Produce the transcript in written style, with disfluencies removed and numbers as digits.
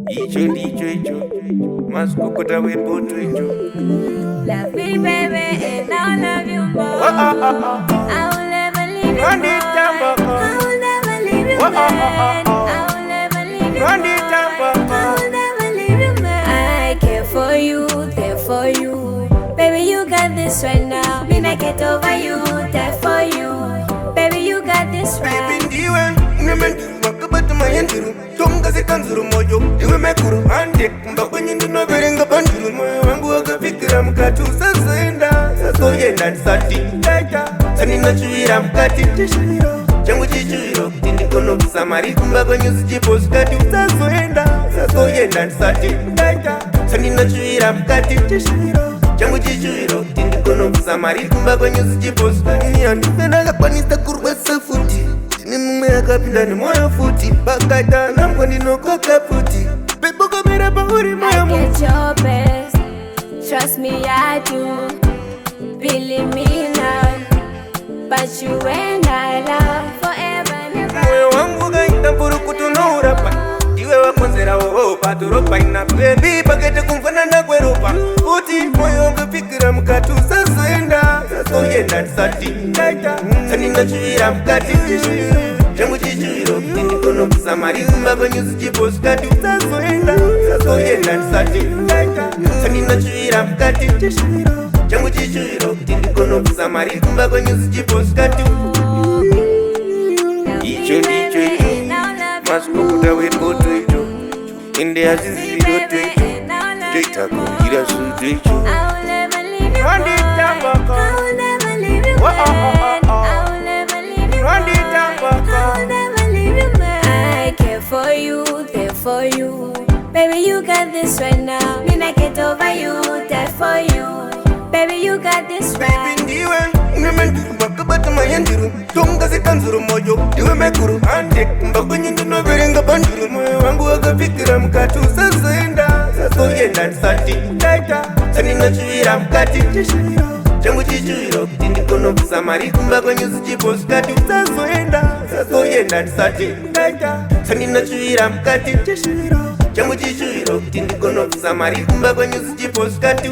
Icho Maskokota wepo tu icho. Love me baby and I'll love you more. I will never leave you more. I will never leave you man. I will never leave you more. I will never leave you man. I care for you, there for you. Baby you got this right now. Me not get over you, there for you. Baby you got this right. Baby ndiwe nemendu wakabata mayendiru. Tonga sekanzuru moyo iwe mekuru ande mbakwenye ndinoverenga pandiru moyo wangu wakafikira mukati usazoenda ndisati sanina chuira mukati changu chichuiro kuti ndikono kusamari kumba kwenyu zichiposikati usazoenda ndisati sanina chuira mukati changu chichuiro kuti ndikono kusamari kumba kwenyu zichiposikati andifendakakwanisa kurwesa futi tine mumwe akapinda nemoyo futi pakata nambo ndinokoka futi pepokamera pauri moyo I get your best, trust me I do. Believe me now, but you and I love forever and ever. Moyo wangu kaita mpuru kutunourapa iwe wakonzera woho patoropa ina baby pakete kumfanana kweropa futi moyo wangu fikira mukati usazoenda ndisati sanina chuira mukati changu chichuiro kuti ndikono kusamari kumba kwenyu zichiposikati usazoenda ndisati sanina chuira mukati changu chichuiro kuti ndikono kusamari kumba kwenyu zichiposikati icho ndicho maskokota wepoto icho ende aziziro twecho toitakuhira suto icho I will never leave you man. I will never leave you man. I will never leave you man. I will never leave you man. I care for you, there for you. Baby you got this right now. Me not get over you, there for you. Baby you got this right. Baby ndiwe nemendiru makabata mayendiru. Tonga sekanzuru moyo iwe mekuru ande mbakwenye ndinoverenga pandiru moyo wangu wakafikira mukati usazoenda ndisati sanina chuira mukati changu chichuiro kuti ndikono kusamari kumba kwenyu zichiposikati usazoenda ndisati sanina chuira mukati changu chichuiro kuti ndikono kusamari kumba kwenyu zichiposikati